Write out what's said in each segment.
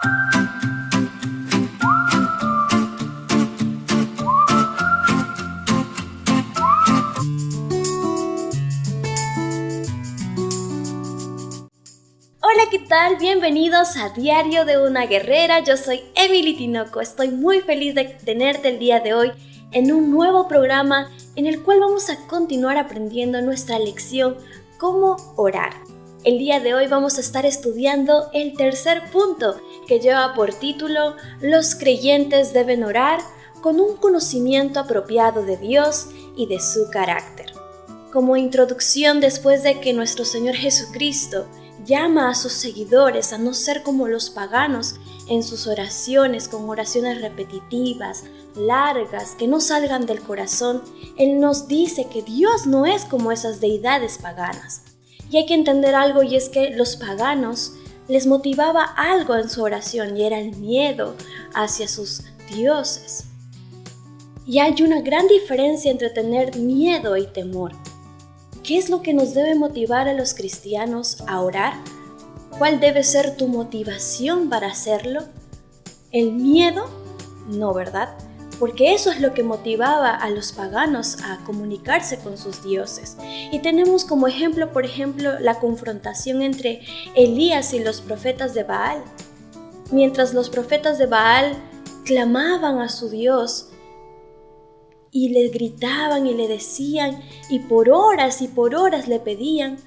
Hola, ¿qué tal? Bienvenidos a Diario de una Guerrera. Yo soy Emily Tinoco. Estoy muy feliz de tenerte el día de hoy en un nuevo programa en el cual vamos a continuar aprendiendo nuestra lección Cómo orar. El día de hoy vamos a estar estudiando el tercer punto que lleva por título Los creyentes deben orar con un conocimiento apropiado de Dios y de su carácter. Como introducción, después de que nuestro Señor Jesucristo llama a sus seguidores a no ser como los paganos en sus oraciones, con oraciones repetitivas, largas, que no salgan del corazón, Él nos dice que Dios no es como esas deidades paganas. Y hay que entender algo, y es que los paganos les motivaba algo en su oración, y era el miedo hacia sus dioses. Y hay una gran diferencia entre tener miedo y temor. ¿Qué es lo que nos debe motivar a los cristianos a orar? ¿Cuál debe ser tu motivación para hacerlo? ¿El miedo? No, ¿verdad? Porque eso es lo que motivaba a los paganos a comunicarse con sus dioses. Y tenemos como ejemplo, por ejemplo, la confrontación entre Elías y los profetas de Baal. Mientras los profetas de Baal clamaban a su Dios, y le gritaban y le decían, y por horas le pedían,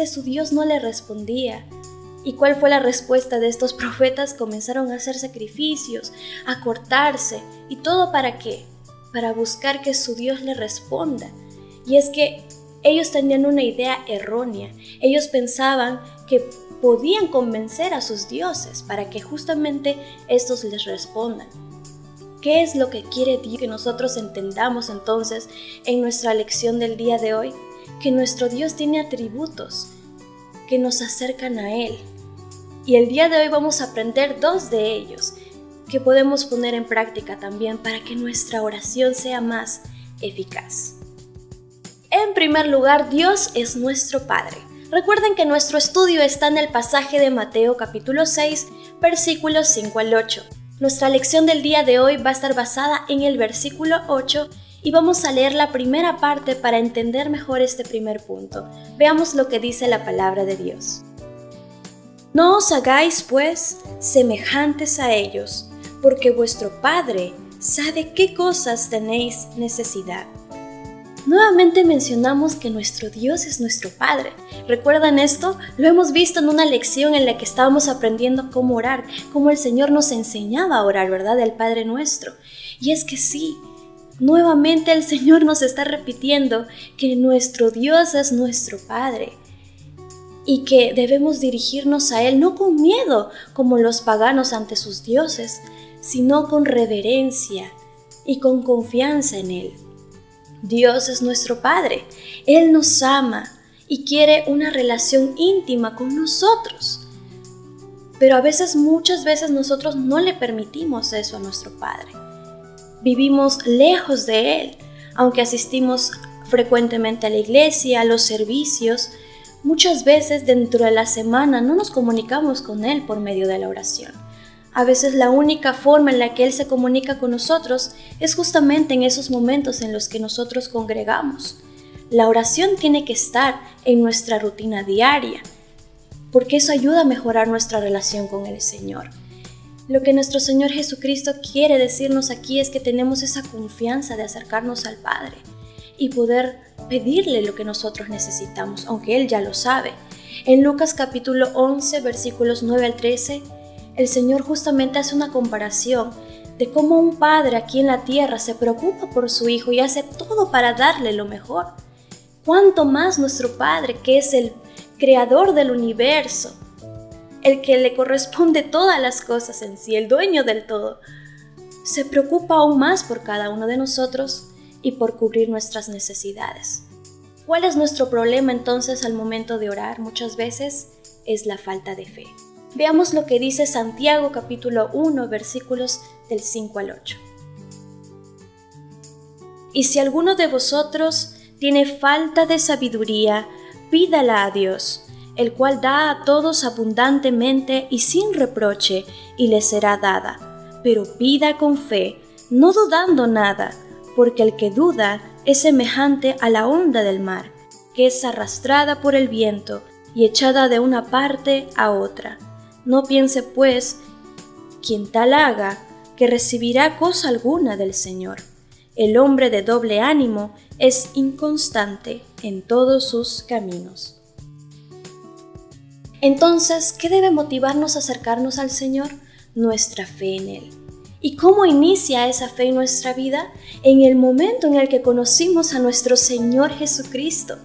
su Dios no le respondía. ¿Y cuál fue la respuesta de estos profetas? Comenzaron a hacer sacrificios, a cortarse, ¿y todo para qué? Para buscar que su Dios le responda. Y es que ellos tenían una idea errónea. Ellos pensaban que podían convencer a sus dioses para que justamente estos les respondan. ¿Qué es lo que quiere Dios que nosotros entendamos entonces en nuestra lección del día de hoy? Que nuestro Dios tiene atributos que nos acercan a Él. Y el día de hoy vamos a aprender 2 de ellos que podemos poner en práctica también para que nuestra oración sea más eficaz. En primer lugar, Dios es nuestro Padre. Recuerden que nuestro estudio está en el pasaje de Mateo capítulo 6, versículos 5 al 8. Nuestra lección del día de hoy va a estar basada en el versículo 8 y vamos a leer la primera parte para entender mejor este primer punto. Veamos lo que dice la palabra de Dios. No os hagáis, pues, semejantes a ellos, porque vuestro Padre sabe qué cosas tenéis necesidad. Nuevamente mencionamos que nuestro Dios es nuestro Padre. ¿Recuerdan esto? Lo hemos visto en una lección en la que estábamos aprendiendo cómo orar, cómo el Señor nos enseñaba a orar, ¿verdad? El Padre Nuestro. Y es que sí, nuevamente el Señor nos está repitiendo que nuestro Dios es nuestro Padre y que debemos dirigirnos a Él no con miedo como los paganos ante sus dioses, sino con reverencia y con confianza en Él. Dios es nuestro Padre. Él nos ama y quiere una relación íntima con nosotros. Pero muchas veces nosotros no le permitimos eso a nuestro Padre. Vivimos lejos de Él, aunque asistimos frecuentemente a la iglesia, a los servicios. Muchas veces dentro de la semana no nos comunicamos con Él por medio de la oración. A veces la única forma en la que Él se comunica con nosotros es justamente en esos momentos en los que nosotros congregamos. La oración tiene que estar en nuestra rutina diaria, porque eso ayuda a mejorar nuestra relación con el Señor. Lo que nuestro Señor Jesucristo quiere decirnos aquí es que tenemos esa confianza de acercarnos al Padre y poder pedirle lo que nosotros necesitamos, aunque Él ya lo sabe. En Lucas capítulo 11, versículos 9 al 13, el Señor justamente hace una comparación de cómo un padre aquí en la tierra se preocupa por su hijo y hace todo para darle lo mejor. ¿Cuánto más nuestro Padre, que es el creador del universo, el que le corresponde todas las cosas en sí, el dueño del todo, se preocupa aún más por cada uno de nosotros y por cubrir nuestras necesidades? ¿Cuál es nuestro problema entonces al momento de orar? Muchas veces es la falta de fe. Veamos lo que dice Santiago capítulo 1, versículos del 5 al 8. Y si alguno de vosotros tiene falta de sabiduría, pídala a Dios, el cual da a todos abundantemente y sin reproche, y le será dada. Pero pida con fe, no dudando nada, porque el que duda es semejante a la onda del mar, que es arrastrada por el viento y echada de una parte a otra. No piense, pues, quien tal haga, que recibirá cosa alguna del Señor. El hombre de doble ánimo es inconstante en todos sus caminos. Entonces, ¿qué debe motivarnos a acercarnos al Señor? Nuestra fe en Él. ¿Y cómo inicia esa fe en nuestra vida? En el momento en el que conocimos a nuestro Señor Jesucristo.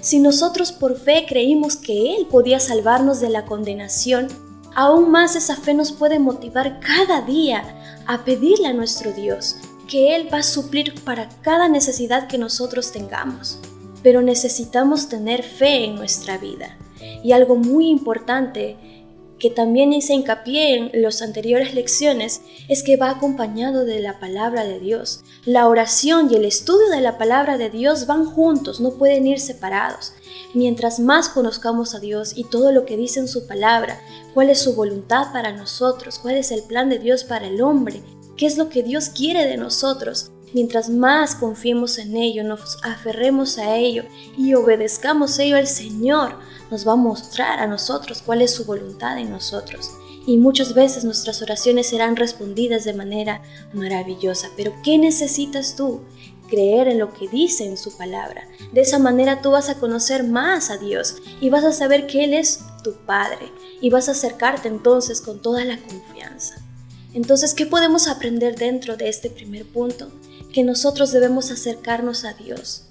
Si nosotros por fe creímos que Él podía salvarnos de la condenación, aún más esa fe nos puede motivar cada día a pedirle a nuestro Dios que Él va a suplir para cada necesidad que nosotros tengamos. Pero necesitamos tener fe en nuestra vida. Y algo muy importante que también hice hincapié en las anteriores lecciones, es que va acompañado de la palabra de Dios. La oración y el estudio de la palabra de Dios van juntos, no pueden ir separados. Mientras más conozcamos a Dios y todo lo que dice en su palabra, cuál es su voluntad para nosotros, cuál es el plan de Dios para el hombre, qué es lo que Dios quiere de nosotros, mientras más confiemos en ello, nos aferremos a ello y obedezcamos ello, el Señor nos va a mostrar a nosotros cuál es su voluntad en nosotros. Y muchas veces nuestras oraciones serán respondidas de manera maravillosa. Pero ¿qué necesitas tú? Creer en lo que dice en su palabra. De esa manera tú vas a conocer más a Dios y vas a saber que Él es tu Padre. Y vas a acercarte entonces con toda la confianza. Entonces, ¿qué podemos aprender dentro de este primer punto? Que nosotros debemos acercarnos a Dios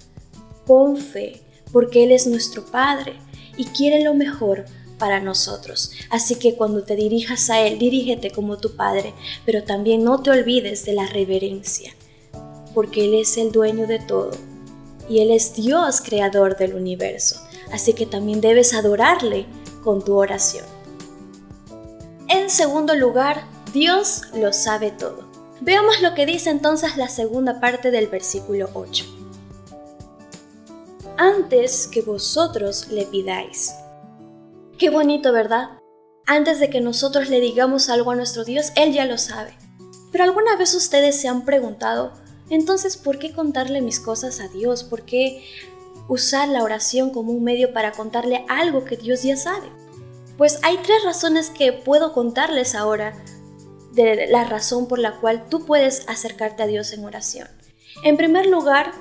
con fe, porque Él es nuestro Padre y quiere lo mejor para nosotros. Así que cuando te dirijas a Él, dirígete como tu Padre, pero también no te olvides de la reverencia, porque Él es el dueño de todo y Él es Dios creador del universo. Así que también debes adorarle con tu oración. En segundo lugar, Dios lo sabe todo. Veamos lo que dice entonces la segunda parte del versículo 8. Antes que vosotros le pidáis. Qué bonito, ¿verdad? Antes de que nosotros le digamos algo a nuestro Dios, Él ya lo sabe. Pero ¿alguna vez ustedes se han preguntado, entonces, ¿por qué contarle mis cosas a Dios? ¿Por qué usar la oración como un medio para contarle algo que Dios ya sabe? Pues hay 3 razones que puedo contarles ahora de la razón por la cual tú puedes acercarte a Dios en oración. En primer lugar,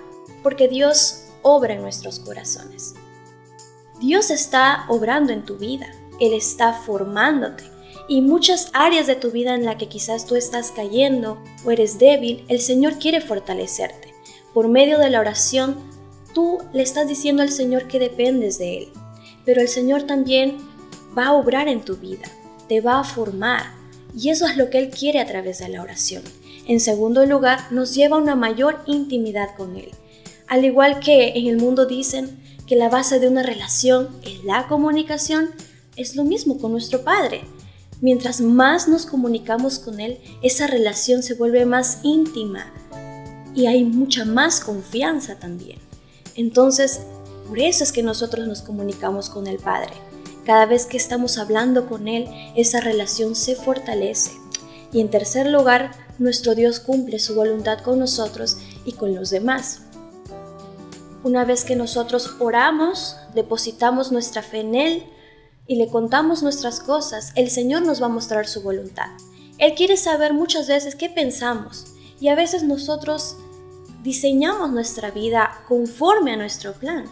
porque Dios obra en nuestros corazones. Dios está obrando en tu vida, Él está formándote. Y muchas áreas de tu vida en la que quizás tú estás cayendo o eres débil, el Señor quiere fortalecerte. Por medio de la oración, tú le estás diciendo al Señor que dependes de Él. Pero el Señor también va a obrar en tu vida, te va a formar. Y eso es lo que Él quiere a través de la oración. En segundo lugar, nos lleva a una mayor intimidad con Él. Al igual que en el mundo dicen que la base de una relación es la comunicación, es lo mismo con nuestro Padre. Mientras más nos comunicamos con Él, esa relación se vuelve más íntima y hay mucha más confianza también. Entonces, por eso es que nosotros nos comunicamos con el Padre. Cada vez que estamos hablando con Él, esa relación se fortalece. Y en tercer lugar, nuestro Dios cumple su voluntad con nosotros y con los demás. Una vez que nosotros oramos, depositamos nuestra fe en Él y le contamos nuestras cosas, el Señor nos va a mostrar su voluntad. Él quiere saber muchas veces qué pensamos y a veces nosotros diseñamos nuestra vida conforme a nuestro plan.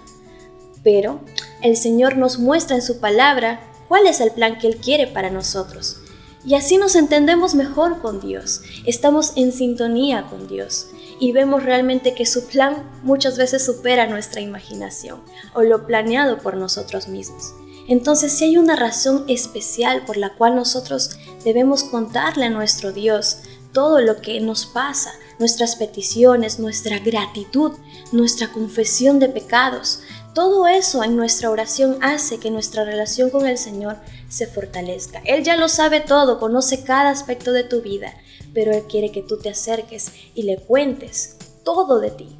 Pero el Señor nos muestra en su palabra cuál es el plan que Él quiere para nosotros. Y así nos entendemos mejor con Dios, estamos en sintonía con Dios y vemos realmente que su plan muchas veces supera nuestra imaginación o lo planeado por nosotros mismos. Entonces, si hay una razón especial por la cual nosotros debemos contarle a nuestro Dios todo lo que nos pasa, nuestras peticiones, nuestra gratitud, nuestra confesión de pecados, todo eso en nuestra oración hace que nuestra relación con el Señor se fortalezca. Él ya lo sabe todo, conoce cada aspecto de tu vida, pero Él quiere que tú te acerques y le cuentes todo de ti.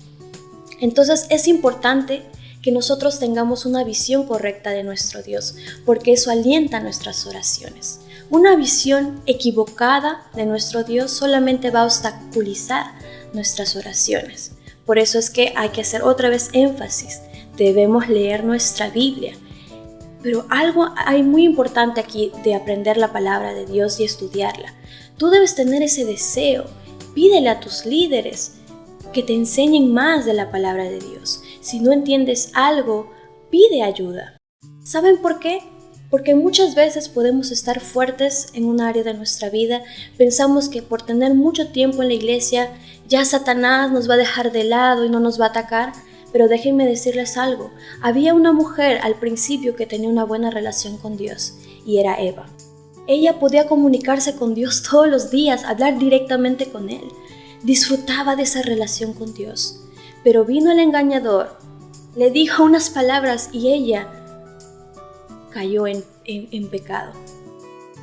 Entonces es importante que nosotros tengamos una visión correcta de nuestro Dios, porque eso alienta nuestras oraciones. Una visión equivocada de nuestro Dios solamente va a obstaculizar nuestras oraciones. Por eso es que hay que hacer otra vez énfasis. Debemos leer nuestra Biblia. Pero algo hay muy importante aquí de aprender la palabra de Dios y estudiarla. Tú debes tener ese deseo. Pídele a tus líderes que te enseñen más de la palabra de Dios. Si no entiendes algo, pide ayuda. ¿Saben por qué? Porque muchas veces podemos estar fuertes en un área de nuestra vida. Pensamos que por tener mucho tiempo en la iglesia, ya Satanás nos va a dejar de lado y no nos va a atacar. Pero déjenme decirles algo. Había una mujer al principio que tenía una buena relación con Dios, y era Eva. Ella podía comunicarse con Dios todos los días, hablar directamente con Él. Disfrutaba de esa relación con Dios. Pero vino el engañador, le dijo unas palabras y ella cayó en pecado.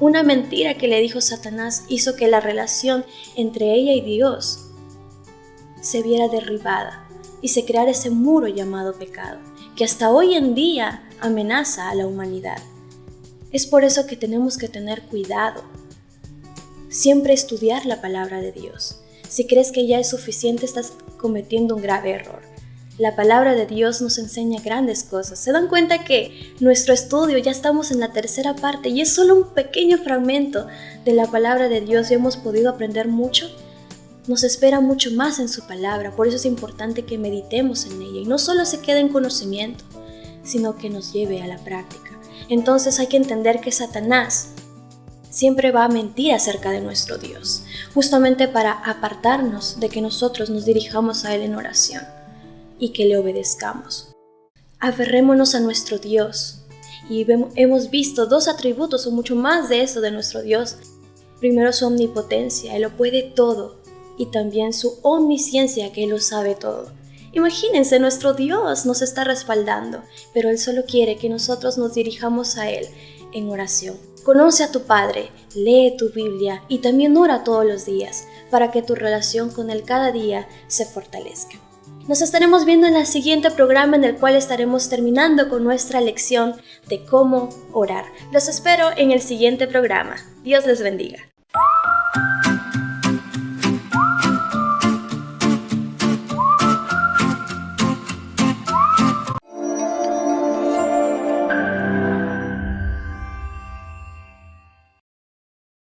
Una mentira que le dijo Satanás hizo que la relación entre ella y Dios se viera derribada y se creara ese muro llamado pecado, que hasta hoy en día amenaza a la humanidad. Es por eso que tenemos que tener cuidado. Siempre estudiar la palabra de Dios. Si crees que ya es suficiente, estás cometiendo un grave error. La palabra de Dios nos enseña grandes cosas. ¿Se dan cuenta que nuestro estudio ya estamos en la tercera parte y es solo un pequeño fragmento de la palabra de Dios y hemos podido aprender mucho? Nos espera mucho más en su palabra, por eso es importante que meditemos en ella y no solo se quede en conocimiento, sino que nos lleve a la práctica. Entonces hay que entender que Satanás siempre va a mentir acerca de nuestro Dios, justamente para apartarnos de que nosotros nos dirijamos a Él en oración y que le obedezcamos. Aferrémonos a nuestro Dios y hemos visto dos atributos o mucho más de eso de nuestro Dios. Primero, su omnipotencia, Él lo puede todo, y también su omnisciencia, que Él lo sabe todo. Imagínense, nuestro Dios nos está respaldando, pero Él solo quiere que nosotros nos dirijamos a Él en oración. Conoce a tu Padre, lee tu Biblia y también ora todos los días para que tu relación con Él cada día se fortalezca. Nos estaremos viendo en el siguiente programa en el cual estaremos terminando con nuestra lección de cómo orar. Los espero en el siguiente programa. Dios les bendiga.